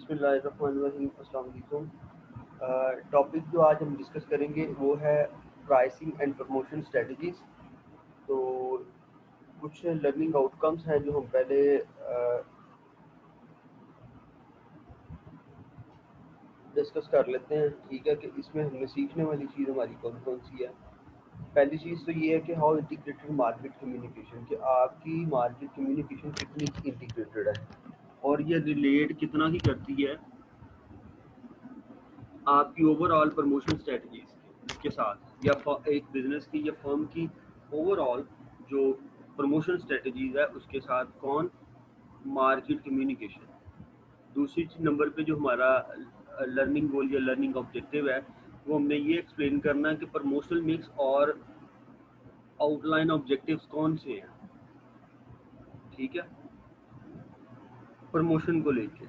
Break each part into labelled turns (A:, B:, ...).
A: बिस्मिल्लाहिर्रहमानिर्रहीम, अस्सलाम वालेकुम। टॉपिक जो आज हम डिस्कस करेंगे वो है प्राइसिंग एंड प्रमोशन स्ट्रेटजीज। तो कुछ लर्निंग आउटकम्स हैं जो हम पहले डिस्कस कर लेते हैं। ठीक है कि इसमें हमें सीखने वाली चीज़ हमारी कौन कौन सी है। पहली चीज़ तो ये है कि हाउ इंटीग्रेटेड मार्केट कम्युनिकेशन, कि आपकी मार्केट कम्युनिकेशन कितनी इंटीग्रेटेड है और ये रिलेट कितना ही करती है आपकी ओवरऑल प्रमोशन स्ट्रेटजीज के साथ, या एक बिजनेस की या फर्म की ओवरऑल जो प्रमोशन स्ट्रेटजीज है उसके साथ कौन मार्केट कम्युनिकेशन। दूसरी नंबर पे जो हमारा लर्निंग गोल या लर्निंग ऑब्जेक्टिव है वो हमने ये एक्सप्लेन करना है कि प्रमोशनल मिक्स और आउटलाइन ऑब्जेक्टिव्स कौन से हैं। ठीक है, प्रमोशन को लेके।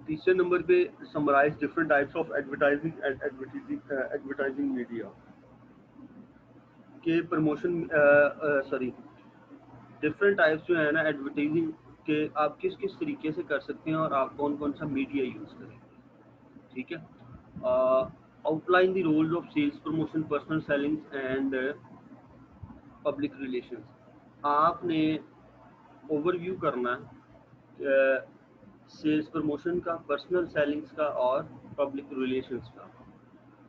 A: तीसरे नंबर पे summarise different types of advertising and advertising media के प्रमोशन सॉरी डिफरेंट टाइप्स जो है ना एडवर्टाइजिंग के, आप किस किस तरीके से कर सकते हैं और आप कौन कौन सा मीडिया यूज़ करेंगे। ठीक है, outline the roles of sales promotion personal selling and public relations. आपने ओवरव्यू करना है सेल्स प्रमोशन का, पर्सनल सेलिंग्स का और पब्लिक रिलेशंस का।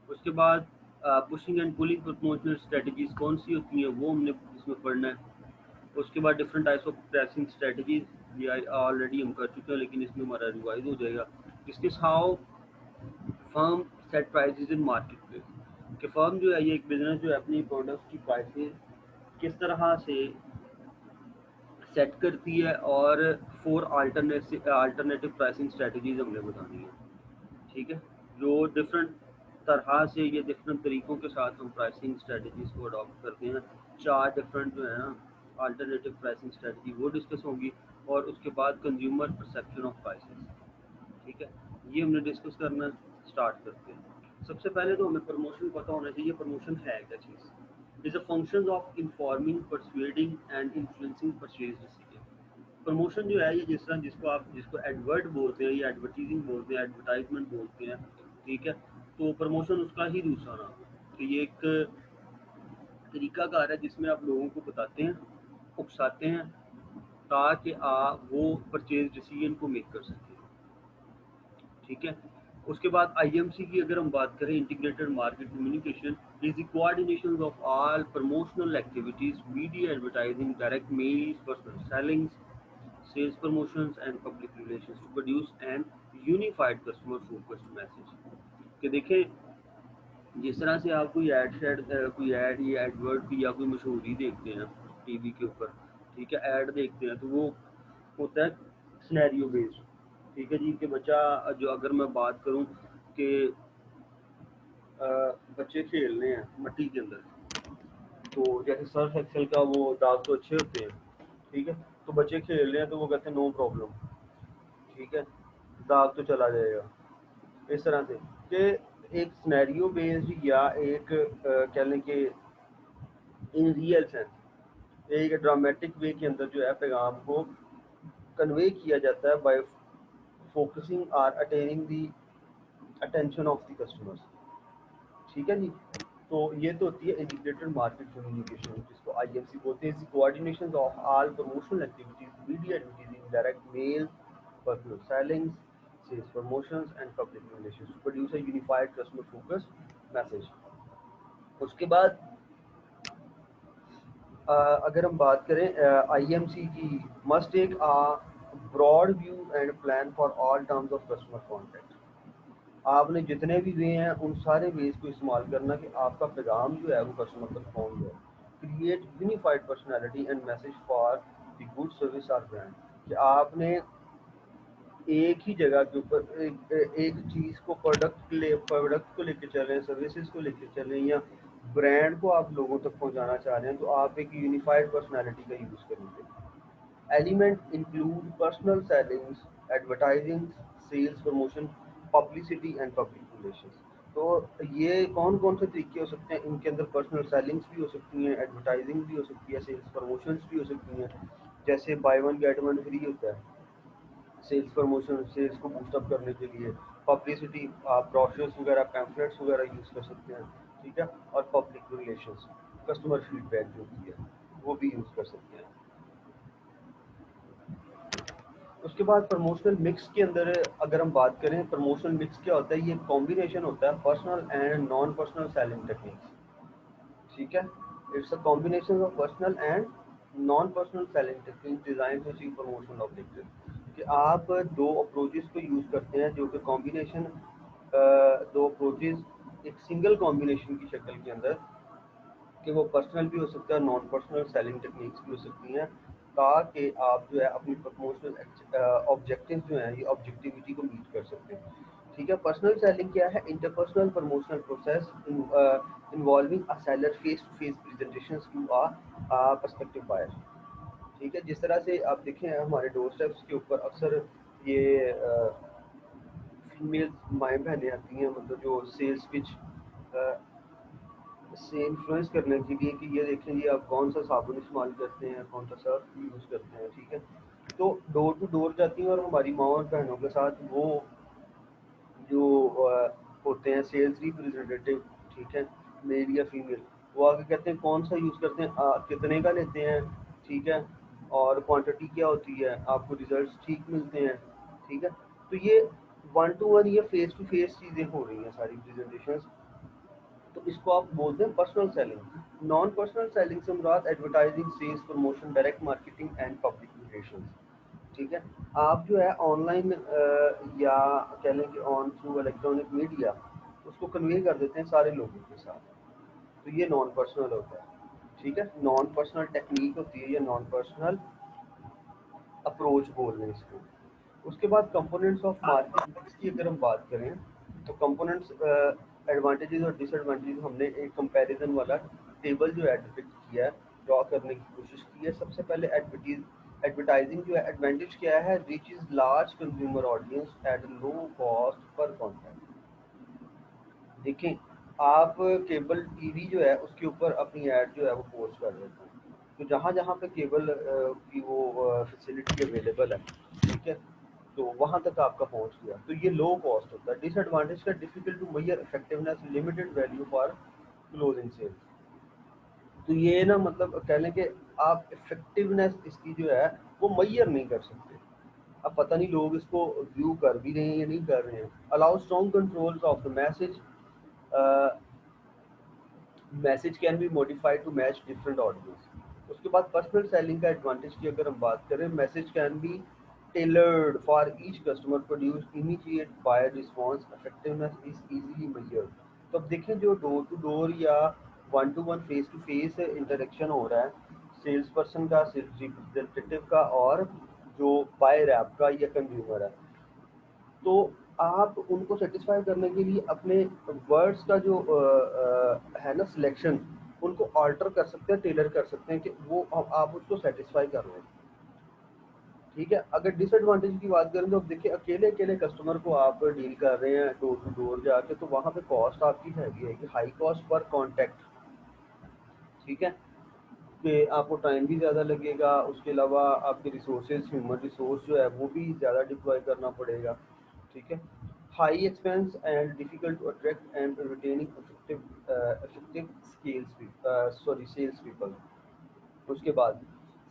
A: उसके बाद pushing and pulling promotional strategies कौन सी होती हैं वो हमने इसमें पढ़ना है। उसके बाद different types of pricing strategies ये ऑलरेडी हम कर चुके हैं लेकिन इसमें हमारा रिवाइज हो जाएगा। इसके how firm set prices in market place, कि फर्म जो है ये एक बिजनेस जो है अपनी प्रोडक्ट्स की प्राइसेस किस तरह से सेट करती है और फोर अल्टरनेटिव प्राइसिंग स्ट्रेटजीज हमने बतानी है। ठीक है, जो डिफरेंट तरह से ये डिफरेंट तरीकों के साथ हम प्राइसिंग स्ट्रेटजीज को अडॉप्ट करते हैं। चार डिफरेंट जो है ना अल्टरनेटिव प्राइसिंग स्ट्रेटजी वो डिस्कस होंगी और उसके बाद कंज्यूमर परसेप्शन ऑफ प्राइसेस। ठीक है, ये हमने डिस्कस करना स्टार्ट करते हैं। सबसे पहले तो हमें प्रमोशन पता होना चाहिए, प्रमोशन है क्या चीज़। Is a function of informing persuading and influencing purchase decision. Promotion जो है ये जिस तरह जिसको एडवर्ट बोलते हैं या एडवर्टीजिंग बोलते हैं, एडवर्टाइजमेंट बोलते हैं। ठीक है, तो प्रमोशन उसका ही दूसरा नाम है। तो ये एक तरीकाकार है जिसमें आप लोगों को बताते हैं, उकसाते हैं ताकि आप वो परचेज डिसीजन को मेक कर सकें। ठीक है, उसके बाद आईएमसी की अगर हम बात करें, integrated market communication is the coordination of all promotional activities, media advertising, direct mails, personal sellings, sales promotions and public relations to produce an unified customer focused message। कि देखें जिस तरह से आप कोई ऐड या एडवर्ट की या कोई मशहूरी देखते हैं टीवी के ऊपर। ठीक है, ऐड देखते हैं तो वो होता है सिनेरियो बेस्ड। ठीक है जी, कि बच्चा जो, अगर मैं बात करूं कि बच्चे खेल रहे हैं मट्टी के अंदर, तो जैसे सर्फ एक्सेल का वो दाग तो अच्छे होते हैं। ठीक है, तो बच्चे खेल रहे हैं तो वो कहते हैं नो प्रॉब्लम। ठीक है, दाग तो चला जाएगा। इस तरह से कि एक सिनेरियो बेस्ड या एक कह लें कि इन रियल सेंस एक ड्रामेटिक वे के अंदर जो है पैगाम को कन्वे किया जाता है बाय फोकसिंग और attaining the attention of the customers. ठीक है जी, तो ये तो होती है इंटीग्रेटेड मार्केट कम्युनिकेशन जिसको आईएमसी बोलते हैं। Coordination of all promotional activities, media advertising, direct mail, personal sellings, sales promotions and public relations to produce a unified customer focused message। उसके बाद अगर हम बात करें आईएमसी की, must take a broad view and plan for all terms of customer contact. आपने जितने भी वे हैं उन सारे वेज को इस्तेमाल करना कि आपका पैगाम जो है वो कस्टमर तक पहुंच जाए। Create unified personality and message for the good service और ब्रांड, कि आपने एक ही जगह के ऊपर एक चीज़ को प्रोडक्ट को लेकर चल रहे हैं, सर्विसेज को लेकर चल रहे हैं या ब्रांड को आप लोगों तक पहुंचाना चाह रहे हैं, तो आप एक यूनिफाइड पर्सनालिटी का यूज़ करेंगे। Element include personal sellings, advertising, sales promotion, publicity and public relations. तो ये कौन कौन से तरीके हो सकते हैं, इनके अंदर पर्सनल सेलिंग्स भी हो सकती हैं, एडवर्टाइजिंग भी हो सकती है, सेल्स प्रमोशंस भी हो सकती हैं। जैसे by one get one free होता है, सेल्स प्रमोशन, सेल्स को बूस्टअप करने के लिए पब्लिसिटी, आप ब्रोशर्स वगैरह, पैम्फलेट्स वगैरह यूज़ कर सकते हैं, ठीक है। और पब्लिक रिलेशंस, कस्टमर फीडबैक जो होती है वो भी यूज़ कर सकते हैं। उसके बाद प्रमोशनल मिक्स के अंदर अगर हम बात करें, प्रमोशनल मिक्स क्या होता है, ये कॉम्बिनेशन होता है personal and non personal selling techniques, ठीक है। It's a combination of personal and non personal selling technique design to achieve promotional objective, कि आप दो अप्रोचेस को यूज करते हैं, जो कि कॉम्बिनेशन, दो अप्रोचेस एक सिंगल कॉम्बिनेशन की शक्ल के अंदर, कि वो पर्सनल भी हो सकता है, नॉन पर्सनल सेलिंग टेक्निक्स भी हो सकती हैं, ताकि आप जो है अपनी प्रमोशनल ऑब्जेक्टिव जो हैं, ये ऑब्जेक्टिविटी को मीट कर सकते हैं, ठीक है। पर्सनल सेलिंग क्या है, interpersonal promotional process involving a seller face to face presentation to a perspective buyer, ठीक है। जिस तरह से आप देखें हमारे डोर स्टेप्स के ऊपर अक्सर ये फीमेल माएँ बहनें आती हैं, मतलब जो सेल्स पिच से इन्फ्लुएंस करने के लिए, कि ये देखें जी आप कौन सा साबुन इस्तेमाल करते हैं, कौन सा सर्फ यूज़ करते हैं, ठीक है। तो डोर टू डोर जाती हैं और हमारी माँ और बहनों के साथ वो जो होते हैं सेल्स रिप्रेजेंटेटिव, ठीक है, मेल या फीमेल, वो आगे कहते हैं कौन सा यूज़ करते हैं, कितने का लेते हैं, ठीक है, और क्वांटिटी क्या होती है, आपको रिजल्ट्स ठीक मिलते हैं, ठीक है। तो ये वन टू वन, ये फेस टू फेस चीज़ें हो रही हैं सारी प्रेजेंटेशन, तो इसको आप बोलते हैं personal selling. Non personal selling से मुराद advertising, sales promotion, direct marketing and public relations, ठीक है। आप जो है ऑनलाइन या कह लें कि ऑन थ्रू इलेक्ट्रॉनिक मीडिया उसको कन्वे कर देते हैं सारे लोगों के साथ, तो ये नॉन पर्सनल होता है, ठीक है। नॉन पर्सनल टेक्निक होती है, या नॉन पर्सनल अप्रोच बोल रहे हैं इसको। उसके बाद कंपोनेंट्स ऑफ मार्केट की अगर हम बात करें, तो कंपोनेंट्स, एडवांटेजेस और डिसएडवांटेजेस, हमने एक कंपैरिजन वाला टेबल जो है डिपिक्ट किया है, ड्रॉ करने की कोशिश की है। सबसे पहले एडवर्टाइजिंग जो है, एडवांटेज क्या है, reach is large consumer audience at low cost per content. देखें, आप केबल टीवी जो है उसके ऊपर अपनी ऐड जो है वो पोस्ट कर देते हैं, तो जहाँ जहाँ पे केबल की वो फैसिलिटी अवेलेबल है, ठीक है, तो वहाँ तक आपका पहुँच गया, तो ये लो कॉस्ट होता है। डिसएडवांटेज का, difficult to measure effectiveness, limited value for closing sales, तो ये ना मतलब कह लें कि आप इफेक्टिवनेस इसकी जो है वो मैयर नहीं कर सकते। अब पता नहीं लोग इसको व्यू कर भी रहे हैं या नहीं कर रहे हैं। Allow strong controls of the message, message can be modified to match different audience. उसके बाद पर्सनल सेलिंग का एडवांटेज की अगर हम बात करें, message can be tailored for each customer, produce immediate buyer response, effectiveness is easily measured. तो अब देखें, जो डोर टू डोर या one to one face to face interaction हो रहा है सेल्स पर्सन का, सेल्स रिप्रेजेंटेटिव का, और जो बायर ऐप का या कंज्यूमर है, तो आप उनको सेटिस्फाई करने के लिए अपने वर्ड्स का जो है ना सिलेक्शन, उनको ऑल्टर कर सकते हैं, टेलर कर सकते हैं, कि वो आप उसको सेटिस्फाई कर रहे हैं, ठीक है। अगर डिसएडवांटेज की बात करें, तो अब देखिए अकेले अकेले कस्टमर को आप डील कर रहे हैं डोर टू डोर जाके, तो वहाँ पे कॉस्ट आपकी हैवी है, हाई कॉस्ट पर कॉन्टैक्ट, ठीक है, कि आपको टाइम भी ज़्यादा लगेगा, उसके अलावा आपके रिसोर्सेज, ह्यूमन रिसोर्स जो है वो भी ज़्यादा डिप्लॉय करना पड़ेगा, ठीक है। High expense and difficult to attract and retaining effective sales people. उसके बाद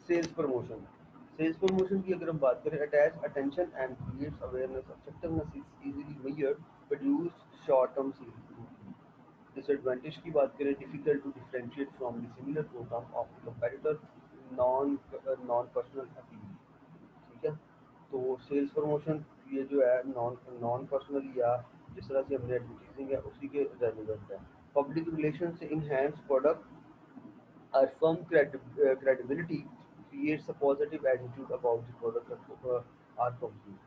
A: सेल्स प्रमोशन, सेल्स प्रमोशन की अगर हम बात करें, attach attention and creates awareness, effectiveness is easily measured, produce short term sales. Disadvantage की बात करें, difficult to differentiate from the similar program of the competitor, non non personal appeal, ठीक है। तो सेल्स प्रमोशन ये जो है नॉन नॉन पर्सनल, या जिस तरह से हमने एडवर्टीजिंग है उसी के रेलिवेंट है। पब्लिक रिलेशन से enhance product, our firm credibility creates a positive attitude about the product or company।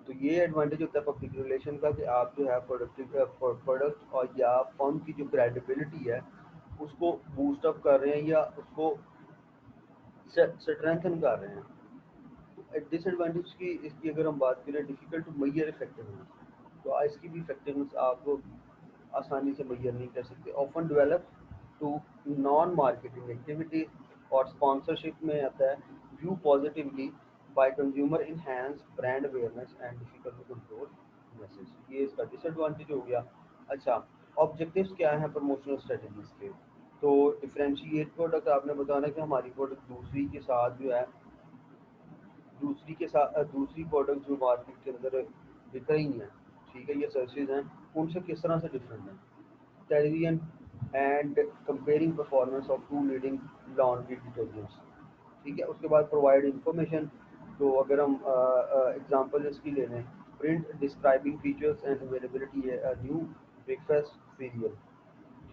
A: तो ये एडवांटेज होता है पब्लिक रिलेशन का, कि आप जो है प्रोडक्ट और या फर्म की जो क्रेडिबिलिटी है उसको बूस्ट अप कर रहे हैं, या उसको स्ट्रेंथन कर रहे हैं। तो डिसएडवांटेज की इसकी अगर हम बात करें, डिफिकल्ट टू मैयर इफेक्टिवनेस, तो इसकी भी इफेक्टिवनेस आप आसानी से मैयर नहीं कर सकते। Often develop to non marketing activities, और स्पॉन्सरशिप में आता है view positively by consumer enhance brand awareness and difficult to control message. ये इसका डिसएडवांटेज हो गया। अच्छा, ऑब्जेक्टिव्स क्या हैं प्रमोशनल स्ट्रेटजीज के? तो डिफरेंशिएट प्रोडक्ट, आपने बताना कि हमारी प्रोडक्ट दूसरी के साथ जो है, दूसरी प्रोडक्ट जो मार्केट के अंदर बिक रही हैं, ठीक है, ये सर्विसेज हैं, उनसे किस तरह से डिफरेंट है। Television and comparing performance of two leading laundry detergents, ठीक है। उसके बाद प्रोवाइड इंफॉर्मेशन, तो अगर हम एग्जांपल इसकी ले लें, print describing features and availability है न्यू ब्रेकफास्ट सीरियल,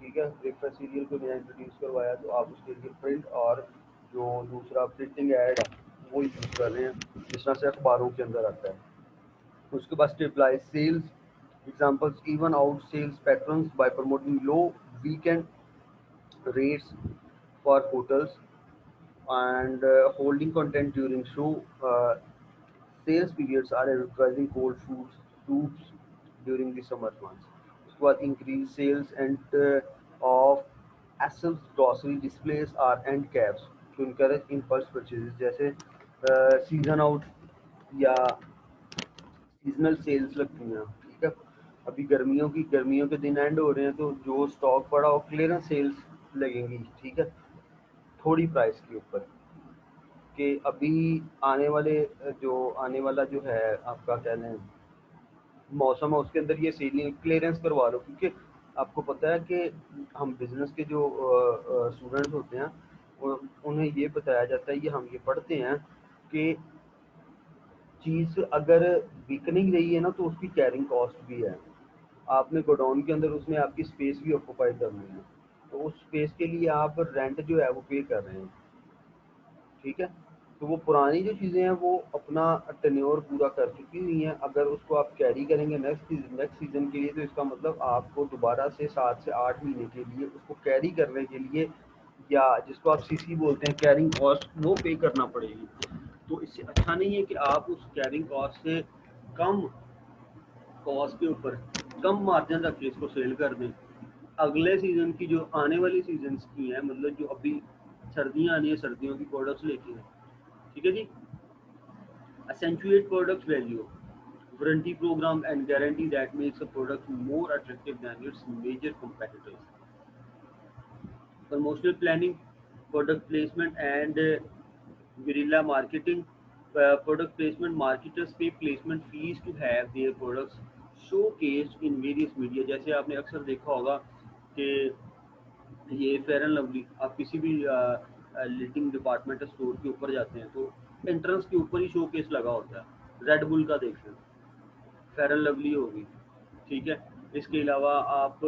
A: ठीक है, ब्रेकफास्ट सीरियल को नया इंट्रोड्यूस करवाया, तो आप उसके लिए प्रिंट और जो दूसरा प्रिंटिंग एड है वो यूज़ कर रहे हैं, जिस तरह से अखबारों के अंदर आता है। उसके बाद stabilise sales examples, even out sales patterns by promoting low weekend rates for hotels and holding content during show sales periods are advertising cold foods soups during the summer months. उसके बाद increase sales and of essence grocery displays are end caps to encourage impulse purchases, जैसे season out या seasonal sales लगती हैं, ठीक है। अभी गर्मियों के दिन एंड हो रहे हैं, तो जो स्टॉक पड़ा हो क्लियरेंस सेल्स लगेंगी, ठीक है, थोड़ी प्राइस के ऊपर, कि अभी आने वाला जो है आपका कह लें मौसम है, उसके अंदर ये सेलिंग क्लियरेंस करवा लो, क्योंकि आपको पता है कि हम बिजनेस के जो स्टूडेंट्स होते हैं उन्हें ये बताया जाता है, ये हम ये पढ़ते हैं कि चीज़ अगर बिक नहीं रही है ना, तो उसकी कैरिंग कॉस्ट भी है। आपने गोडाउन के अंदर उसमें आपकी स्पेस भी ऑक्यूपाई करनी है, तो उस स्पेस के लिए आप रेंट जो है वो पे कर रहे हैं, ठीक है। तो वो पुरानी जो चीज़ें हैं वो अपना टेन्योर पूरा कर चुकी हुई हैं, अगर उसको आप कैरी करेंगे नेक्स्ट सीज़न के लिए, तो इसका मतलब आपको दोबारा से 7 से 8 महीने के लिए उसको कैरी करने के लिए, या जिसको आप सीसी बोलते हैं कैरिंग कॉस्ट, वो पे करना पड़ेगी। तो इससे अच्छा नहीं है कि आप उस कैरिंग कॉस्ट से कम कॉस्ट के ऊपर कम मार्जिन रख के इसको सेल कर दें। अगले सीज़न की जो आने वाली सीजन्स की हैं, मतलब जो अभी सर्दियाँ आनी है, सर्दियों की प्रोडक्ट्स लेके हैं, ठीक है जी। Accentuate product value, warranty program and guarantee that makes a product more attractive than its major competitors. Promotional planning, product placement and guerrilla marketing. Product placement, marketers pay placement fees to have their products showcased in various media। जैसे आपने अक्सर देखा होगा कि ये fair and lovely, आप किसी भी लिटिंग डिपार्टमेंटल स्टोर के ऊपर जाते हैं तो एंट्रेंस के ऊपर ही शोकेस लगा होता है, रेड बुल का देख लें, फेयर एंड लवली होगी, ठीक है। इसके अलावा आप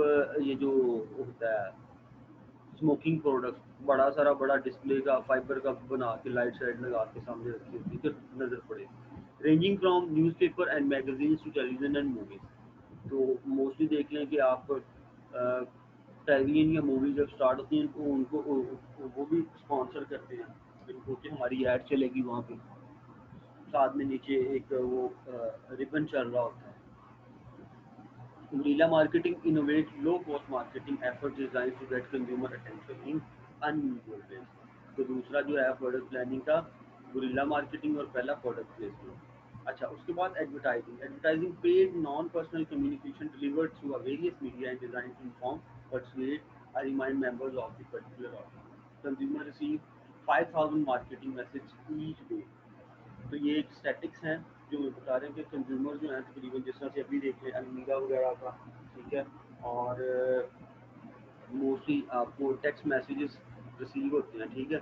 A: ये जो होता है स्मोकिंग प्रोडक्ट, बड़ा डिस्प्ले का फाइबर का बना के लाइट साइड लगा के सामने रखी होती है, तो नज़र पड़े। Ranging from newspaper and magazine to television and movies. तो मोस्टली देख लें कि आप टेलीविजन या मूवी जब स्टार्ट होती हैं तो उनको वो भी स्पॉन्सर करते हैं, जिनको कि हमारी ऐड चलेगी वहाँ पे, साथ में नीचे एक वो रिबन चल रहा होता है। Guerrilla marketing innovate low-cost marketing efforts designed to get consumer attention in unusual ways। तो दूसरा जो है प्रोडक्ट प्लानिंग का गुरिल्ला मार्केटिंग, और पहला प्रोडक्ट प्लेसमेंट। अच्छा, उसके बाद advertising paid non personal communication delivered through various media and designed to inform persuade और remind members of the particular audience. Consumer receive 5000 marketing message each day. तो ये एक स्टैटिक्स हैं जो बता रहे हैं कि कंज्यूमर जो हैं तकरीबन, जिस तरह से अभी देख लें अलमीरा वगैरह का, ठीक है, और मोस्टली आपको टेक्स्ट मैसेजेस रिसीव होते हैं, ठीक है,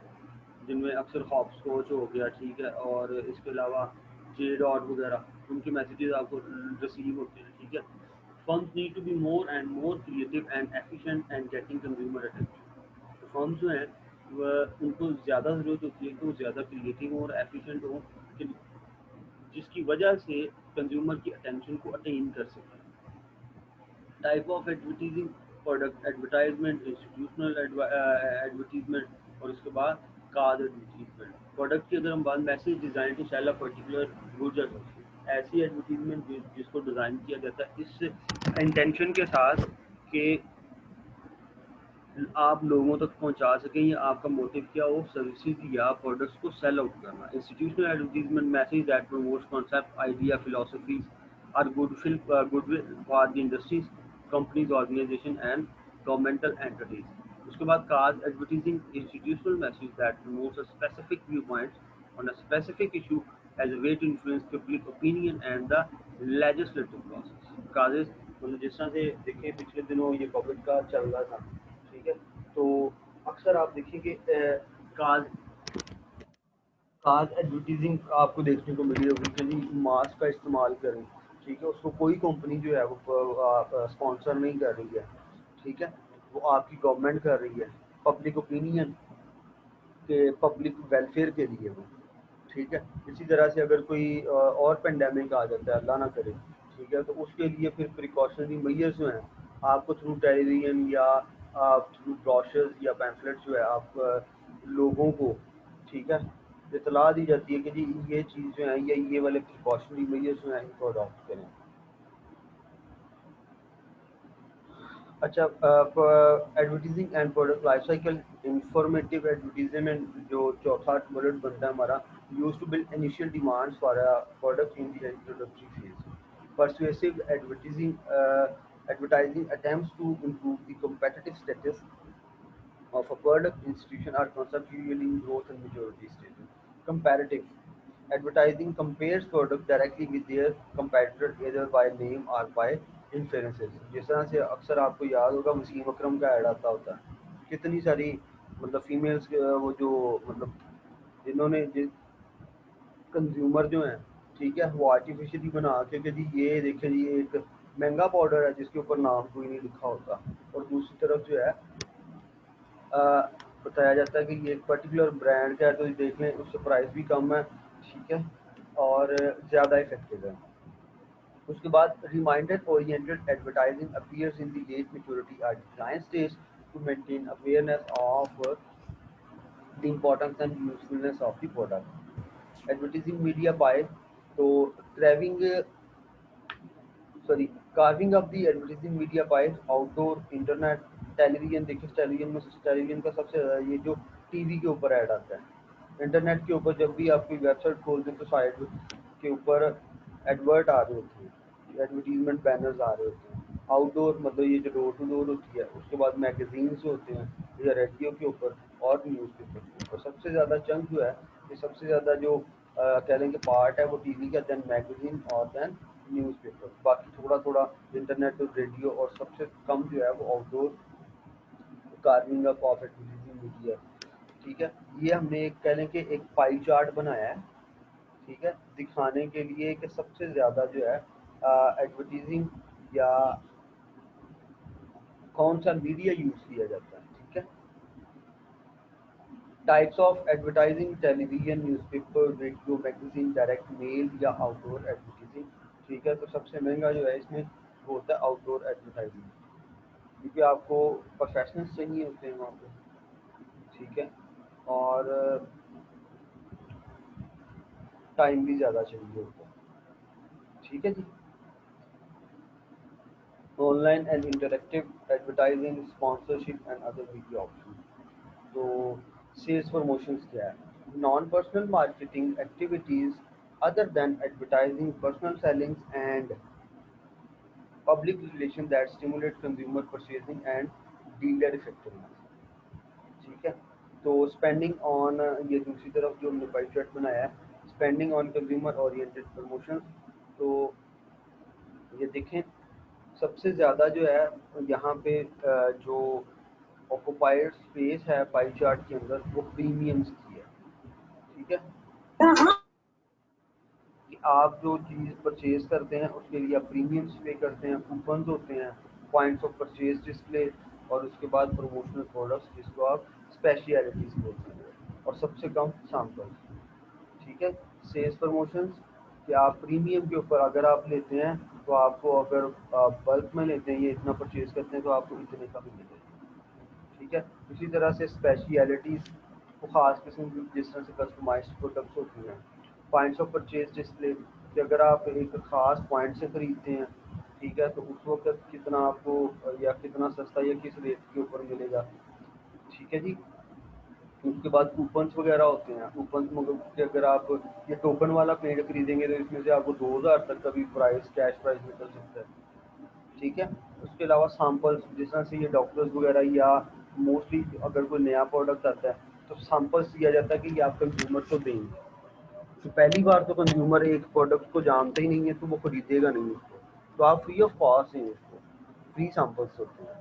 A: जिनमें अक्सर हॉप स्कॉच हो गया, ठीक है, और इसके अलावा जे डॉट वगैरह उनके मैसेजेस आपको रिसीव होते हैं, ठीक है। Firms need to be more and more creative and efficient and getting consumer attention. तो फर्म्स जो हैं वह उनको ज़्यादा ज़रूरत होती है कि वो ज़्यादा क्रिएटिव और एफिशिएंट हों, कि जिसकी वजह से कंज्यूमर की अटेंशन को अटेन कर सकें। Type of advertising, product advertisement, institutional advertisement, और उसके बाद कार्ड एडवर्टीजमेंट। प्रोडक्ट की अगर हम बात, message design to sell a particular goods, ऐसी एडवर्टीजमेंट जिसको डिज़ाइन किया जाता है इस इंटेंशन के साथ कि आप लोगों तक पहुंचा सकें, या आपका मोटिव क्या हो सर्विसेज या प्रोडक्ट्स को सेल आउट करना। Institutional advertisement message that promotes concept idea philosophies or goodwill for the industries companies organisation and governmental entities. उसके बाद card advertising institutional message that promotes a specific view point on a specific issue as a way to influence public opinion and the legislative process। Causes मतलब जिस तरह से देखिए पिछले दिनों ये कोविड का चल रहा था, ठीक है, तो अक्सर आप देखेंगे काज काज एडवर्टीजिंग आपको देखने को मिली होगी कि जी मास्क का इस्तेमाल करें, ठीक है, उसको कोई कंपनी जो है वो स्पॉन्सर नहीं कर रही है, ठीक है, वो आपकी गवर्नमेंट कर रही है पब्लिक ओपिनियन के, पब्लिक वेलफेयर के लिए वो, ठीक है। इसी तरह से अगर कोई और पेंडेमिक आ जाता है, अल्लाह ना करे, ठीक है, तो उसके लिए फिर प्रिकॉशनरी मेजर्स जो हैं आपको थ्रू टेलीविजन या आप थ्रू ब्रोशर्स या पैम्फलेट जो है आप लोगों को, ठीक है, इतला दी जाती है कि जी ये चीज़ जो है या ये वाले प्रिकॉशनरी मेजर्स जो हैं इनको अडॉप्ट करें। अच्छा, advertising and product life cycle informative advertisement जो चौथा बुलेट बनता है हमारा, use to build initial demands for a product in the introductory phase. Persuasive advertising attempts to improve the competitive status of a product, institution, or concept, usually in growth and maturity stages. Comparative advertising compares product directly with their competitor either by name or by inferences। जिस तरह से अक्सर आपको याद होगा वसीम अकरम का add आता होता है, कितनी सारी मतलब फीमेल्स वो जो मतलब जिन्होंने कंज्यूमर जो हैं, ठीक है, वो आर्टिफिशियली बना के कि जी ये देखें जी ये एक महंगा पाउडर है जिसके ऊपर नाम कोई नहीं लिखा होता, और दूसरी तरफ जो है बताया जाता है कि ये एक पर्टिकुलर ब्रांड का है तो देख लें उससे प्राइस भी कम है, ठीक है, और ज़्यादा इफेक्टिव है। उसके बाद reminder oriented advertising appears in the late maturity और decline stage to maintain awareness of the importance and usefulness of the product. Advertising media by तो craving sorry carving up the advertising media by outdoor internet television. देखिए television का सबसे ज़्यादा ये जो TV के ऊपर ऐड आता है, इंटरनेट के ऊपर जब भी आप कोई वेबसाइट खोलते हैं तो साइड के ऊपर एडवर्ट आ रहे होते हैं, एडवर्टीजमेंट बैनर्स आ रहे होते हैं। आउटडोर मतलब ये जो डोर टू डोर होती है, उसके बाद मैगजीन्स होते हैं या रेडियो के ऊपर और न्यूज़पेपर के ऊपर। सबसे ज़्यादा चंक जो है ये सबसे ज़्यादा जो कह लेंगे पार्ट है वो टीवी का, देन मैगजीन और देन न्यूज़पेपर, बाकी थोड़ा थोड़ा इंटरनेट और रेडियो, और सबसे कम जो है वो outdoor carving up of advertising media, ठीक है। ये हमने एक कह लें कि एक पाई चार्ट बनाया है, ठीक है, दिखाने के लिए कि सबसे ज़्यादा जो है एडवर्टीजिंग या कौन सा मीडिया यूज़ किया जाता है, ठीक है। Types of advertising television, newspaper, radio, magazine, direct mail या आउटडोर एडवर्टाइजिंग, ठीक है। तो सबसे महंगा जो है इसमें वो होता है आउटडोर एडवर्टाइजिंग, क्योंकि आपको प्रोफेशनल्स चाहिए होते हैं वहाँ पे, ठीक है, और टाइम भी ज़्यादा चाहिए होता है, ठीक है जी। Online and interactive advertising, sponsorship and other media option. तो सेल्स प्रमोशंस क्या है? Non personal marketing activities other than advertising, personal sellings and public relation that stimulate consumer purchasing and dealer effectiveness, ठीक है। तो स्पेंडिंग ऑन, ये दूसरी तरफ जो हमने पाई चार्ट बनाया है, spending on consumer oriented promotions. तो ये देखें सबसे ज़्यादा जो है यहाँ पे जो ऑक्युपाइड स्पेस है पाई चार्ट के अंदर वो प्रीमियम्स की है, ठीक है, कि आप जो चीज़ परचेज करते हैं उसके लिए आप प्रीमियम्स पे करते हैं, कूपन्स होते हैं, पॉइंट्स ऑफ परचेज डिस्प्ले, और उसके बाद प्रमोशनल प्रोडक्ट्स जिसको आप स्पेशलिटीज़ बोलते हैं, और सबसे कम सैम्पल, ठीक है। सेल्स प्रमोशंस कि आप प्रीमियम के ऊपर अगर आप लेते हैं तो आपको, अगर आप बल्क में लेते हैं, ये इतना परचेज करते हैं तो आपको इतने का भी मिलेगा, ठीक है। इसी तरह से स्पेशलिटीज़ को ख़ास किस्म की जिस तरह से कस्टमाइज्ड प्रोडक्ट्स होती हैं। पॉइंट्स ऑफ परचेज डिस्प्ले कि अगर आप एक ख़ास पॉइंट से ख़रीदते हैं, ठीक है, तो उस वक्त कितना आपको या कितना सस्ता या किस रेट के ऊपर मिलेगा, ठीक है जी। उसके बाद कूपन्स वगैरह होते हैं, कूपन्स मतलब कि अगर आप ये टोकन वाला पेड़ खरीदेंगे तो इसमें से आपको 2000 तक का भी प्राइस, कैश प्राइस मिल सकता है, ठीक है। उसके अलावा सैंपल्स, जिस तरह से ये डॉक्टर्स वगैरह या मोस्टली अगर कोई नया प्रोडक्ट आता है तो सैंपल्स दिया जाता है कि ये आप कंज्यूमर को देंगे। तो पहली बार तो कंज्यूमर एक प्रोडक्ट को जानते ही नहीं है तो वो खरीदेगा नहीं उसको, तो आप फ्री ऑफ कॉस्ट दें उसको, फ्री सैंपल्स होते हैं।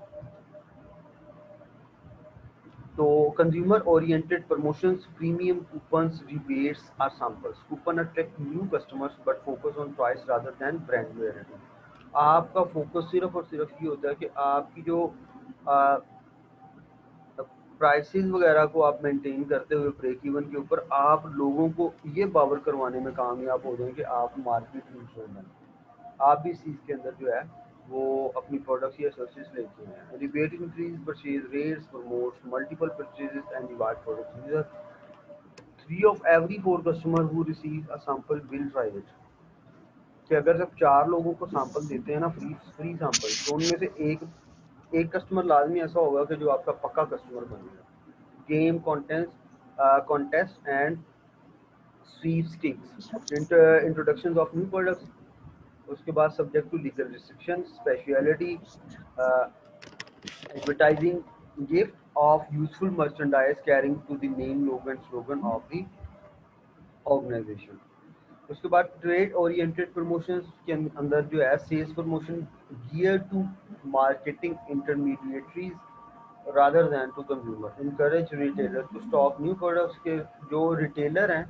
A: तो consumer oriented promotions, premium coupons, rebates or samples. Coupon attract new customers but focus on price rather than brand loyalty. आपका फोकस सिर्फ और सिर्फ ये होता है कि आपकी जो प्राइसेस वगैरह को आप मेंटेन करते हुए ब्रेक इवन के ऊपर आप लोगों को ये बावर करवाने में कामयाब हो जाएं कि आप मार्केट लीडर बने। आप भी इस चीज़ के अंदर जो है वो अपनी प्रोडक्ट्स या सर्विसेज लेते हैं। Rebate increase purchase rates, promotes multiple purchases and reward products. Three of every four customer who receive a sample will try it. कि अगर जब 4 लोगों को सैंपल देते हैं ना, फ्री फ्री सैंपल, तो उनमें से एक एक कस्टमर लाजमी ऐसा होगा कि जो आपका पक्का कस्टमर बनेगा। Game contest and sweepstakes, introductions of new products, उसके बाद subject to legal restriction, specialty, advertising, gift of useful merchandise carrying to the name, logo and slogan of the organisation. उसके बाद ट्रेड ओरिएंटेड प्रमोशंस के अंदर जो है sales promotion gear to marketing intermediaries rather than to consumer, encourage retailer to stock new products। के जो retailer हैं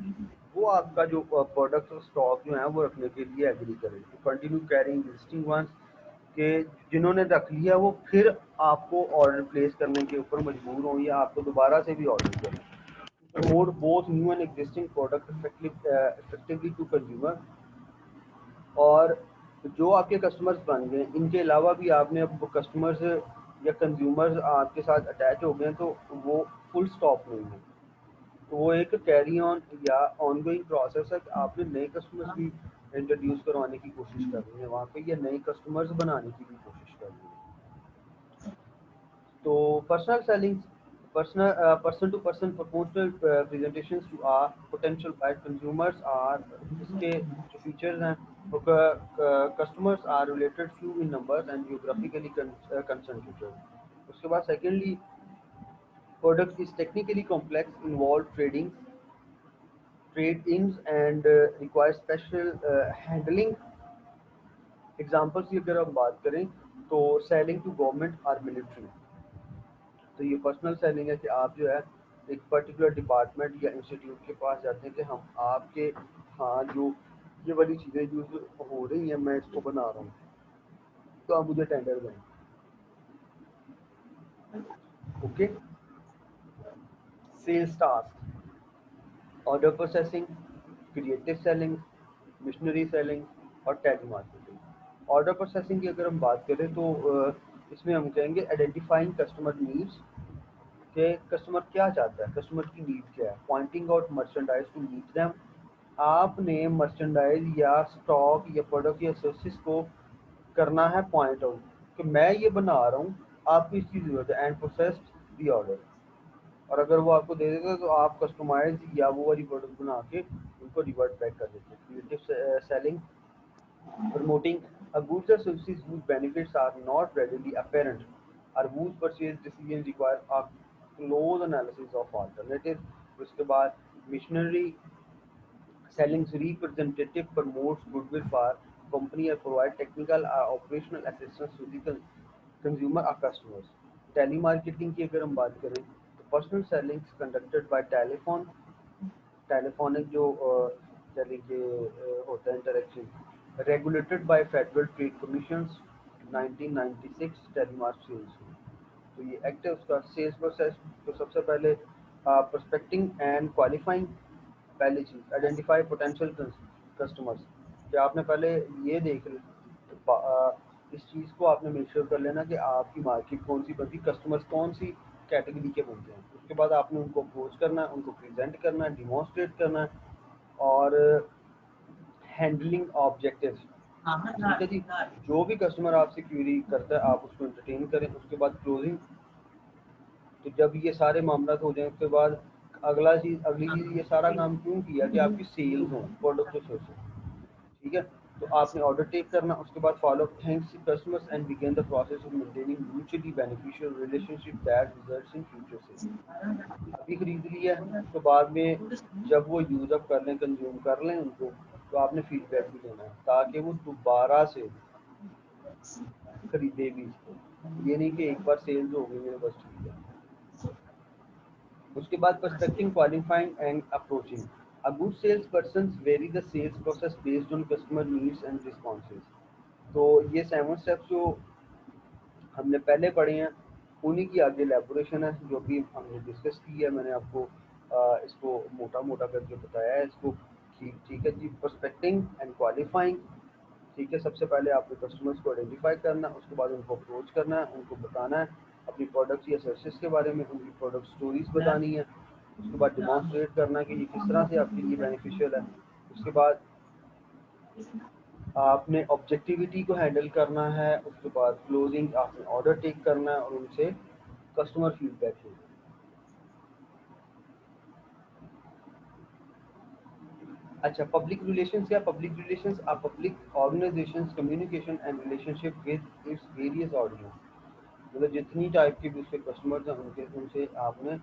A: वो आपका जो प्रोडक्ट स्टॉक जो है वो रखने के लिए एग्री करें। तो कंटिन्यू कैरिंग एग्जिस्टिंग वंस, के जिन्होंने रख लिया वो फिर आपको ऑर्डर प्लेस करने के ऊपर मजबूर हों या आपको दोबारा से भी ऑर्डर करें। Promote both new and existing product effectively to consumer. और जो आपके कस्टमर्स बन गए इनके अलावा भी आपने अब कस्टमर्स या कंज्यूमर्स आपके साथ अटैच हो गए तो वो फुल स्टॉप नहीं है, तो वो एक कैरी ऑन या ऑनगोइंग प्रोसेस है कि आपने नए कस्टमर्स भी इंट्रोड्यूस करवाने की कोशिश कर रही है वहाँ पे, या नए कस्टमर्स बनाने की भी कोशिश कर रही है। तो personal selling, person to person proposal presentations to our potential buy consumers are, इसके जो फीचर्स हैं वो customers are related few in numbers and geographically concentrated. उसके बाद secondly product is technically complex, involve trade ins and require special handling। Examples की अगर हम बात करें तो सेलिंग टू गवर्नमेंट और मिलिट्री, तो ये पर्सनल सेलिंग है कि आप जो है एक पर्टिकुलर डिपार्टमेंट या इंस्टीट्यूट के पास जाते हैं कि हम आपके, हाँ जो ये वाली चीज़ें यूज हो रही हैं मैं इसको बना रहा हूँ तो आप मुझे टेंडर दें। Okay. Sales task, order processing, creative selling, missionary selling और टेली मार्केटिंग। ऑर्डर प्रोसेसिंग की अगर हम बात करें तो इसमें हम कहेंगे आइडेंटिफाइंग कस्टमर नीड्स, कि कस्टमर क्या चाहता है, कस्टमर की नीड क्या है। Pointing out merchandise to meet them, आपने मर्चेंडाइज या स्टॉक या प्रोडक्ट या सर्विसेज को करना है पॉइंट आउट कि मैं ये बना रहा हूँ, आपको इसकी ज़रूरत है, एंड प्रोसेस्ड दी ऑर्डर। और अगर वो आपको दे देगा तो आप कस्टमाइज या वो वाली प्रोडक्ट बना के उनको रिवर्ट बैक कर देते हैं। Creative selling, promoting a goods or services whose benefits are not readily apparent or whose purchase decisions require a close analysis of alternatives। उसके बाद missionary selling, representative promotes goodwill for company or provide technical or operational assistance to the consumer or customers। telemarketing की अगर हम बात करें तो personal selling conducted by telephone, telephonic जो यानी कि होता है interaction, regulated by federal trade commission 1996 telemark sales. तो ये एक्ट है उसका। सेल्स प्रोसेस, तो सबसे पहले प्रोस्पेक्टिंग एंड क्वालिफाइंग, पहली चीज़ आइडेंटिफाई पोटेंशियल कस्टमर्स, कि आपने पहले ये देख इस चीज़ को आपने मेक श्योर कर लेना कि आपकी मार्केट कौन सी बनती, कस्टमर्स कौन सी कैटेगरी के बनते हैं। उसके बाद आपने उनको अप्रोच करना है, उनको प्रेजेंट करना है, डिमॉन्स्ट्रेट करना है, और हैंडलिंग ऑब्जेक्टिव्स। ठीक है जी। जो भी कस्टमर आपसे क्वेरी करता है आप उसको एंटरटेन करें। उसके बाद क्लोजिंग, तो जब ये सारे मामला हो जाए उसके बाद अगली चीज़ ये सारा काम क्यों किया कि आपकी सेल्स हो, प्रोडक्ट और सर्विस। ठीक है, तो आपने ऑर्डर टेक करना, उसके बाद follow up thanks customers and begin the process of maintaining mutually beneficial relationship that results in future sales. अभी खरीद लिया है तो बाद में जब वो यूज अप कर लें, कंज्यूम कर लें उनको, तो आपने फीडबैक भी देना है ताकि वो दोबारा से खरीदे भी इसको। ये नहीं कि एक बार सेल्स हो गई मेरे बस ठीक है। उसके बाद prospecting, qualifying and approaching. A good sales person vary the sales process based on customer needs and responses. तो ये 7 स्टेप्स जो हमने पहले पढ़े हैं उन्हीं की आगे एलेबोरेशन है जो भी हमने डिस्कस की है। मैंने आपको इसको मोटा मोटा करके बताया है इसको। ठीक है जी, पर्सपेक्टिंग एंड क्वालिफाइंग। ठीक है, सबसे पहले आपने कस्टमर्स को आइडेंटिफाई करना, उसके बाद उनको अप्रोच करना है, उनको बताना है अपनी प्रोडक्ट्स या सर्विसेज के बारे में, उनकी प्रोडक्ट स्टोरीज बतानी है। उसके बाद डिमॉन्स्ट्रेट करना कि ये किस तरह से आपके लिए बेनिफिशियल है। उसके बाद आपने ऑब्जेक्टिविटी को हैंडल करना है। उसके बाद क्लोजिंग, आपने ऑर्डर टेक करना है और उनसे कस्टमर फीडबैक लेना है। अच्छा, पब्लिक रिलेशंस क्या? Public relations are public organisations communication and relationship with its various audience. मतलब जितनी टाइप के भी उसके कस्टमर्स हैं उनके उनसे आपने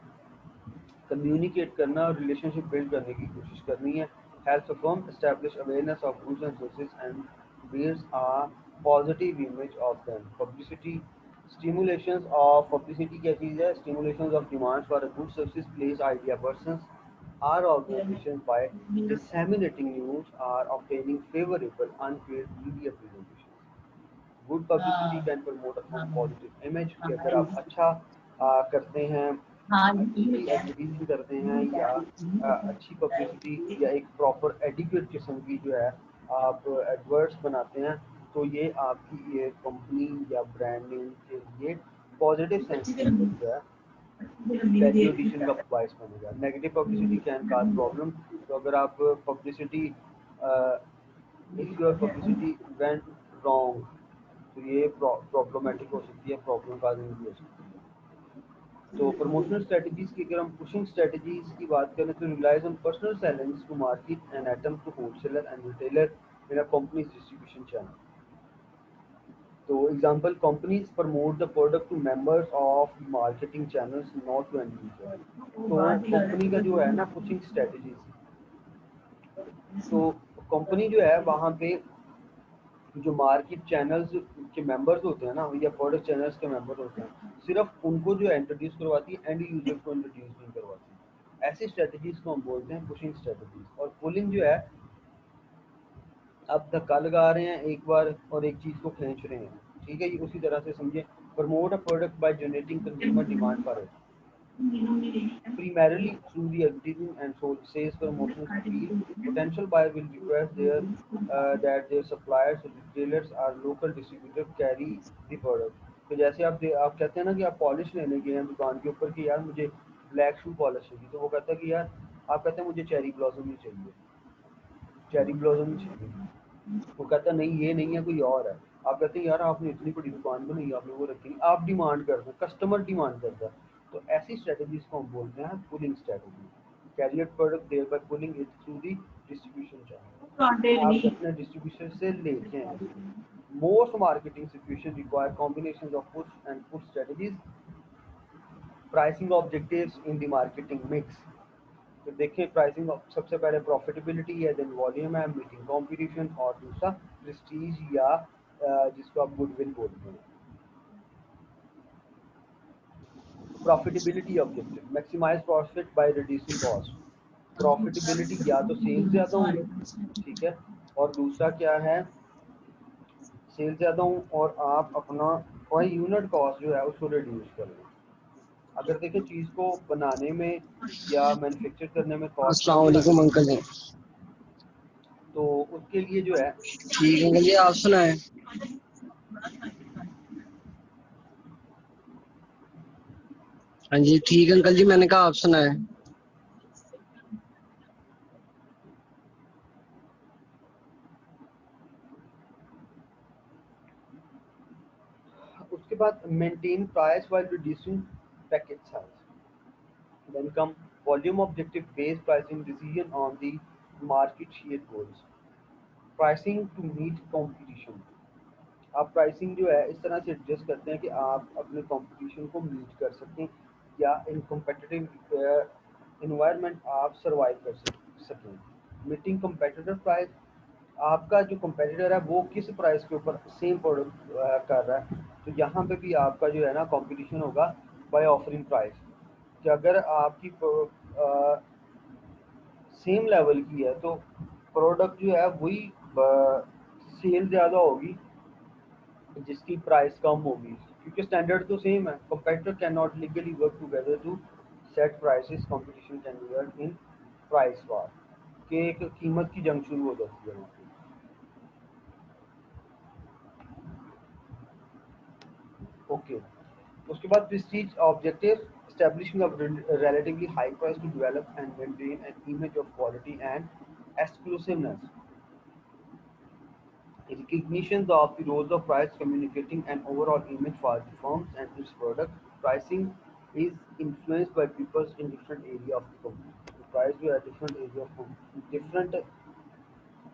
A: कम्युनिकेट करना और रिलेशनशिप बिल्ड करने की कोशिश करनी है। Helps a firm establish awareness of goods and services and builds a positive image of them. Publicity, stimulations of publicity क्या चीज़ है? Stimulations of demand for a good service place idea persons or organisation by disseminating news are obtaining favorable unpaid media presentation. Good publicity can promote a positive image कि अगर आप अच्छा करते हैं, अच्छी एडवर्टीजिंग करते हैं या अच्छी पब्लिसिटी या एक प्रॉपर एडिक्वेट किस्म की जो है आप एडवर्ट्स बनाते हैं, तो ये आपकी ये कंपनी या ब्रांड नेम के लिए पॉजिटिव सेंस के अंदर जो है वैल्यू एडिशन का बायस बनेगा। Negative publicity can cause problem. तो अगर आप publicity if your publicity went wrong तो ये प्रॉब्लमेटिक हो सकती है, प्रॉब्लम काजिंग भी हो सकती है। तो प्रमोशनल स्ट्रेटजीज की अगर हम पुशिंग स्ट्रेटजीज की बात करें तो relies on personal sellings to market and item to wholesaler and retailer in a company's distribution channel. तो example, companies promote the product to members of marketing channels not to end user. तो company का जो है ना pushing strategies, तो company जो है वहाँ पे जो मार्केट चैनल्स के मेंबर्स होते हैं ना या प्रोडक्ट चैनल्स के मेंबर होते हैं, सिर्फ उनको जो है इंट्रोड्यूस करवाती है, एंड यूजर को इंट्रोड्यूस नहीं करवाती। ऐसी स्ट्रेटजीज को हम बोलते हैं पुशिंग स्ट्रेटजीज। और पुलिंग जो है, आप धक्का लगा रहे हैं एक बार और एक चीज को खींच रहे हैं। ठीक है, ये उसी तरह से समझे। Promote a product by generating consumer demand for it primarily through the advertising and sales promotions appeal. Potential buyer will request that their suppliers or retailers or local distributor carry the product. तो जैसे आप कहते हैं ना कि आप polish लेने गए हैं दुकान के ऊपर कि यार मुझे ब्लैक शू पॉलिश चाहिए, तो वो कहता है कि यार, आप कहते हैं मुझे चेरी ब्लॉसम ही चाहिए, चेरी ब्लॉसम ही चाहिए। वो कहता है नहीं ये नहीं है, कोई और है। आप कहते हैं यार आपने इतनी बड़ी दुकान बनाई, आपने वो रखी नहीं। आप डिमांड करते हैं, कस्टमर डिमांड करता है। तो ऐसी स्ट्रेटजीज को हम बोलते हैं pulling strategy. Carrier product there by pulling it through the distribution channel, आप अपने डिस्ट्रीब्यूशन से लेते हैं। Most marketing situation require combination of push and push strategies. Pricing objectives in the marketing mix. तो देखिए प्राइसिंग सबसे पहले प्रॉफिटेबिलिटी है, देन वॉल्यूम है, मीटिंग कंपटीशन, और दूसरा प्रेस्टीज या जिसको आप गुडविल बोलते हैं। Profitability objective, maximise profit by reducing cost. Profitability या तो सेल्स ज़्यादा हों, ठीक है, और दूसरा क्या है, सेल्स ज़्यादा हों और आप अपना पर यूनिट कॉस्ट जो है उसको रिड्यूस कर लें। अगर देखिए चीज़ को बनाने में या मैन्युफैक्चर करने में कॉस्ट
B: अस्सलाम
A: कम
B: वालेकुम
A: लगती है,
B: अंकल जी।
A: तो उसके लिए जो है
B: ठीक अंकल जी, आप सुनाए। हाँ जी ठीक अंकल जी, मैंने कहा आप सुनाए।
A: उसके बाद maintain price while reducing package size. Then come volume objective based pricing decision on the market share goals. Pricing to meet competition. आप प्राइसिंग जो है इस तरह से एडजस्ट करते हैं कि आप अपने कंपटीशन को मीट कर सकें या इन कॉम्पिटिटिव इन्वायरमेंट आप सर्वाइव कर सकें। मीटिंग कंपेटिटर प्राइस, आपका जो कंपेटिटर है वो किस प्राइस के ऊपर सेम प्रोडक्ट कर रहा है, तो यहाँ पे भी आपका जो है ना कंपटीशन होगा बाय ऑफरिंग प्राइस, कि अगर आपकी सेम लेवल की है तो प्रोडक्ट जो है वही सेल ज़्यादा होगी जिसकी प्राइस कम होगी, क्योंकि स्टैंडर्ड तो सेम है। Competitor can not legally work together to set prices, competition can result in price war, के एक कीमत की जंग शुरू हो जाती है वहाँ पे। ओके, उसके बाद Prestige objective, establishing a relatively high price to develop and maintain an image of quality and exclusiveness. Recognition of the role of price communicating an overall image for the firms and its product. Pricing is influenced by people in different area of the company. The price जो है different area of different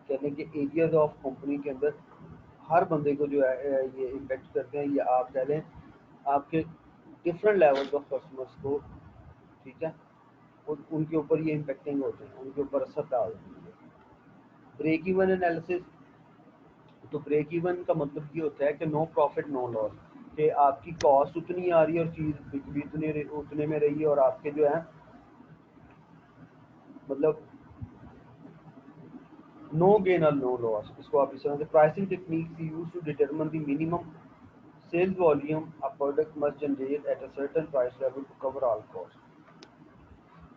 A: कहने के areas of company के अंदर हर बंदे को जो है ये इम्पेक्ट करते हैं, या आप कह लें आपके डिफरेंट लेवल्स ऑफ कस्टमर्स को, ठीक है, उनके ऊपर ये इम्पेक्टिंग होते हैं, उनके ऊपर असर डालते हैं। ब्रेक इवन एनालिसिस, तो ब्रेक इवन का मतलब ये होता है कि नो प्रॉफिट नो लॉस, कि आपकी कॉस्ट उतनी आ रही है और चीज़ बिक भी उतने में रही है और आपके जो है मतलब नो गेन और नो लॉस, इसको आप इस तरह से। Pricing techniques use to determine the minimum sales volume a product must generate at a certain price level to cover all cost,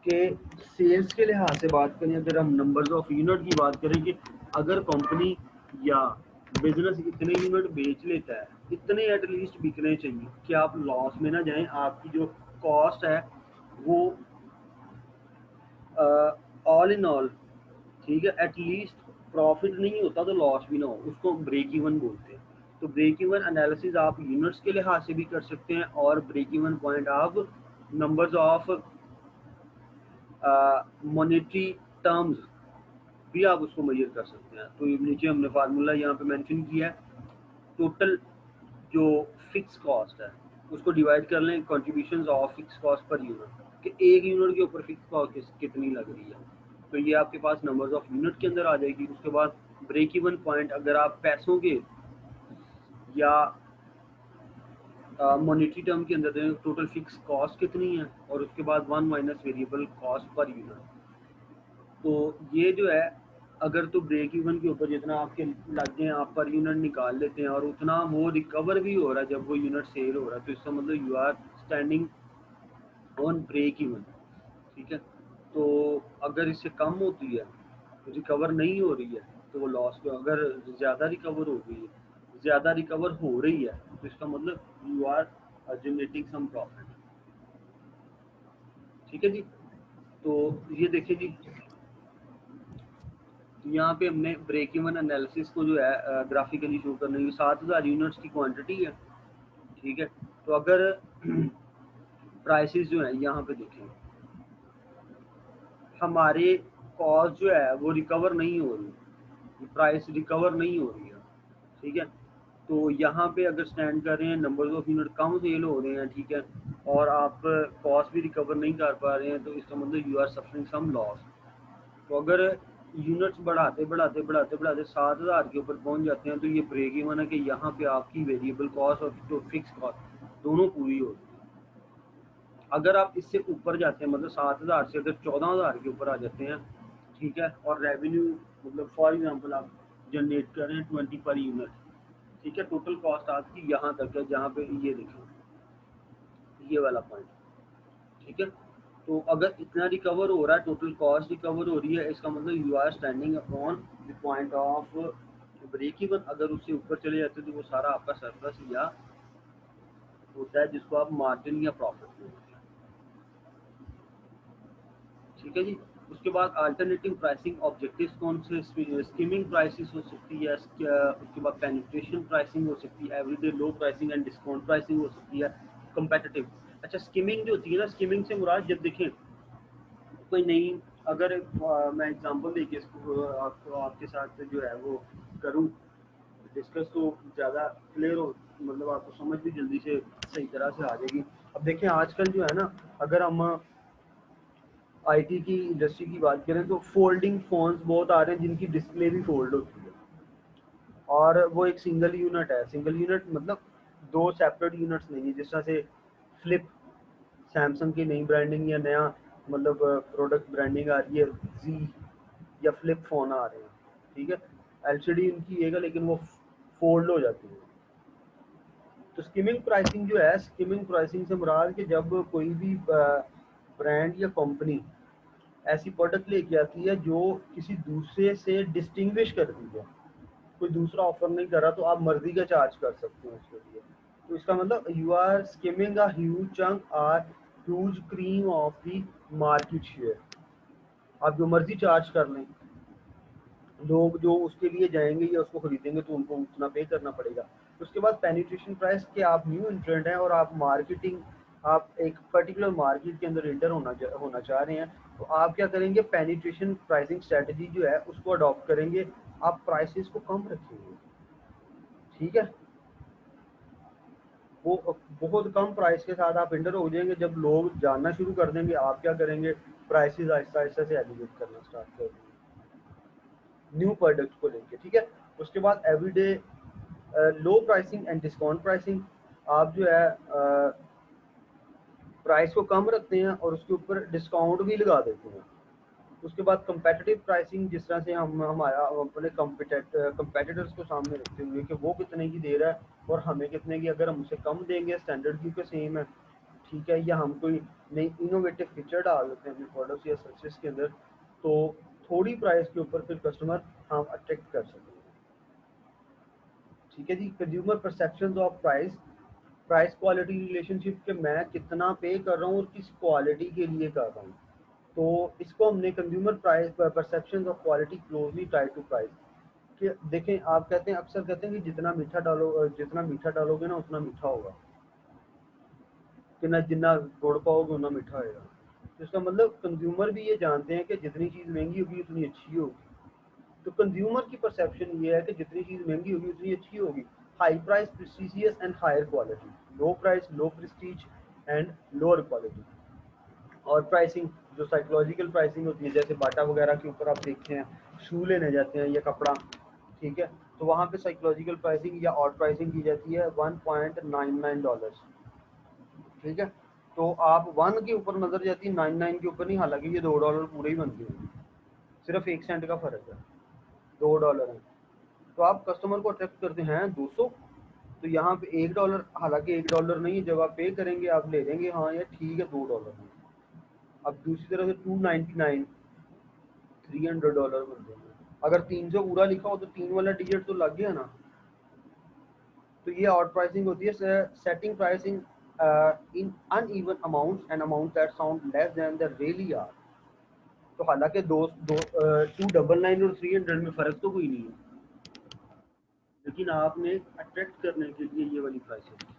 A: के सेल्स के लिहाज से बात करें, अगर हम नंबर्स ऑफ यूनिट की बात करें कि अगर कंपनी या बिजनेस इतने यूनिट बेच लेता है, इतने एटलीस्ट बिकने चाहिए कि आप लॉस में ना जाएं, आपकी जो कॉस्ट है वो ऑल इन ऑल, ठीक है, एटलीस्ट प्रॉफिट नहीं होता तो लॉस भी ना हो, उसको ब्रेक इवन बोलते हैं। तो ब्रेक इवन एनालिसिस आप यूनिट्स के लिहाज से भी कर सकते हैं और ब्रेक इवन पॉइंट आप नंबर्स ऑफ मॉनेटरी टर्म्स भी आप उसको मेजर कर सकते हैं। तो नीचे हमने फार्मूला यहाँ पे मेंशन किया है, टोटल जो फिक्स कॉस्ट है उसको डिवाइड कर लें contributions of fix cost per unit, कि एक यूनिट के ऊपर फिक्स कॉस्ट कितनी लग रही है, तो ये आपके पास नंबर्स ऑफ यूनिट के अंदर आ जाएगी। उसके बाद ब्रेक इवन पॉइंट, अगर आप पैसों के या मॉनेटरी टर्म के अंदर दें टोटल फिक्स कॉस्ट कितनी है, और उसके बाद 1 minus variable cost per unit, तो ये जो है अगर तो ब्रेक इवन के ऊपर जितना आपके लग गए आप पर यूनिट निकाल लेते हैं और उतना वो रिकवर भी हो रहा है जब वो यूनिट सेल हो रहा है, तो इसका मतलब you are standing on break even, ठीक है। तो अगर इससे कम होती है, रिकवर नहीं हो रही है, तो वो लॉस पे, अगर ज़्यादा रिकवर हो गई है, ज़्यादा रिकवर हो रही है, तो इसका मतलब you are generating some profit, ठीक है जी। तो ये देखिए जी, यहाँ पे हमने ब्रेक इवन एनालिसिस को जो है ग्राफिकली शो करने की 7000 यूनिट्स की क्वांटिटी है, ठीक है। तो अगर प्राइसेस जो है यहाँ पे देखें, हमारे कॉस्ट जो है वो रिकवर नहीं हो रही, प्राइस रिकवर नहीं हो रही है, ठीक है। तो यहाँ पे अगर स्टैंड कर रहे हैं नंबर्स ऑफ यूनिट कम सेल हो रहे हैं, ठीक है, और आप कॉस्ट भी रिकवर नहीं कर पा रहे हैं, तो इसका मतलब you are suffering some loss. तो अगर यूनिट्स बढ़ाते बढ़ाते बढ़ाते बढ़ाते 7000 के ऊपर पहुंच जाते हैं, तो ये ब्रेक इवन है कि यहाँ पे आपकी वेरिएबल कॉस्ट और जो फिक्स कॉस्ट दोनों पूरी होती है। अगर आप इससे ऊपर जाते हैं, मतलब 7000 से अगर 14000 के ऊपर आ जाते हैं, ठीक है, और रेवेन्यू मतलब फॉर एग्जांपल आप जनरेट कर रहे हैं 20 पर यूनिट, ठीक है, टोटल कॉस्ट आपकी यहाँ तक है जहाँ पे ये देखें ये वाला पॉइंट, ठीक है। तो अगर इतना रिकवर हो रहा है, टोटल कॉस्ट रिकवर हो रही है, इसका मतलब you are standing upon the point of break even. अगर उससे ऊपर चले जाते हैं तो वो सारा आपका सरप्लस या होता है जिसको आप मार्जिन या प्रॉफिट बोलते हैं, ठीक है जी। उसके बाद अल्टरनेटिव प्राइसिंग ऑब्जेक्टिव्स कौन से, स्कीमिंग प्राइसेस हो सकती है, उसके बाद पेनिट्रेशन प्राइसिंग हो सकती है, everyday low pricing and discount pricing हो सकती है, कंपेटिटिव अच्छा, स्किमिंग जो होती है ना, स्किमिंग से मुराद जब देखें कोई नई, अगर मैं एग्जांपल देके इसको आपको आपके साथ जो है वो करूं डिस्कस, तो ज़्यादा क्लियर हो, मतलब आपको समझ भी जल्दी से सही तरह से आ जाएगी। अब देखें आजकल जो है ना, अगर हम आईटी की इंडस्ट्री की बात करें तो फोल्डिंग फोन्स बहुत आ रहे हैं जिनकी डिस्प्ले भी फोल्ड होती है, और वो एक सिंगल यूनिट है। सिंगल यूनिट मतलब दो सेपरेट यूनिट्स नहीं है। जिस तरह से फ्लिप, सैमसंग की नई ब्रांडिंग या नया मतलब प्रोडक्ट ब्रांडिंग आ रही है, जी या फ्लिप फोन आ रहे हैं, ठीक है, एलसीडी उनकी एक है लेकिन वो फोल्ड हो जाती है। तो स्किमिंग प्राइसिंग जो है, स्किमिंग प्राइसिंग से मुराद कि जब कोई भी ब्रांड या कंपनी ऐसी प्रोडक्ट लेके आती है जो किसी दूसरे से डिस्टिंग्विश करती है, कोई दूसरा ऑफर नहीं कर रहा, तो आप मर्जी का चार्ज कर सकते हैं उसके लिए। तो इसका मतलब you are skimming a huge chunk और huge cream of the market share. आप जो मर्जी चार्ज कर लें, लोग जो उसके लिए जाएंगे या उसको खरीदेंगे तो उनको उतना पे करना पड़ेगा। उसके बाद पेनिट्रेशन प्राइस के आप न्यू इंट्रेंड हैं और आप मार्केटिंग, आप एक पर्टिकुलर मार्केट के अंदर इंटर होना चाह रहे हैं, तो आप क्या करेंगे, पेनिट्रेशन प्राइसिंग स्ट्रेटजी जो है उसको अडॉप्ट करेंगे, आप प्राइसेस को कम रखेंगे, ठीक है। वो बहुत कम प्राइस के साथ आप इंटर हो जाएंगे। जब लोग जानना शुरू कर देंगे, आप क्या करेंगे, प्राइसेस आहिस्ता आहिस्ता से एलिवेट करना स्टार्ट कर देंगे न्यू प्रोडक्ट को लेके, ठीक है। उसके बाद everyday low pricing and discount pricing, आप जो है प्राइस को कम रखते हैं और उसके ऊपर डिस्काउंट भी लगा देते हैं। उसके बाद कंपेटिटिव प्राइसिंग, जिस तरह से हम हमारा अपने कंपेटिटर्स को सामने रखते हुए कि वो कितने की दे रहा है और हमें कितने की, अगर हम उसे कम देंगे स्टैंडर्ड क्योंकि सेम है, ठीक है, या हम कोई नई इनोवेटिव फीचर डाल देते हैं अपने प्रोडक्ट्स या सर्विसेज के अंदर, तो थोड़ी प्राइस के ऊपर फिर कस्टमर हम अट्रैक्ट कर सकते हैं, ठीक है जी। Consumer perception of price, price quality relationship के मैं कितना पे कर रहा हूँ और किस क्वालिटी के लिए कर रहा हूँ, तो इसको हमने consumer price perception of quality closely tied to price. कि देखें, आप कहते हैं, अक्सर कहते हैं कि जितना मीठा डालोगे ना उतना मीठा होगा, कि ना जितना गुड़ पाओगे उतना मीठा होगा। तो इसका मतलब कंज्यूमर भी ये जानते हैं कि जितनी चीज़ महंगी होगी उतनी अच्छी होगी। तो कंज्यूमर की परसेप्शन ये है कि जितनी चीज़ महंगी होगी उतनी अच्छी होगी। High price prestigious and higher quality, low price low prestige and lower quality. और प्राइसिंग जो साइकोलॉजिकल प्राइसिंग होती है, जैसे बाटा वगैरह के ऊपर आप देखते हैं, शू लेने जाते हैं या कपड़ा, ठीक है, तो वहाँ पे साइकोलॉजिकल प्राइसिंग या और प्राइसिंग की जाती है $1.99, ठीक है। तो आप 1 के ऊपर नजर जाती है, 99 के ऊपर नहीं, हालांकि ये $2 पूरे ही बनते हैं, सिर्फ 1 सेंट का फर्क है, $2 है। तो आप कस्टमर को अट्रैक्ट करते हैं 200, तो यहाँ पे $1, हालांकि $1 नहीं है, जब आप पे करेंगे आप ले लेंगे, हाँ यार ठीक है $2 है। अब दूसरी तरफ से 299, $300 बन जाएंगे। अगर 300 पूरा लिखा हो तो 3 वाला डिजिट तो लग गया ना। तो ये आउट प्राइसिंग होती है, setting pricing in uneven amounts and amount that sound less than the really are. तो हालांकि 299 और 300 में फर्क तो कोई नहीं है, लेकिन आपने अट्रैक्ट करने के लिए ये वाली प्राइस है।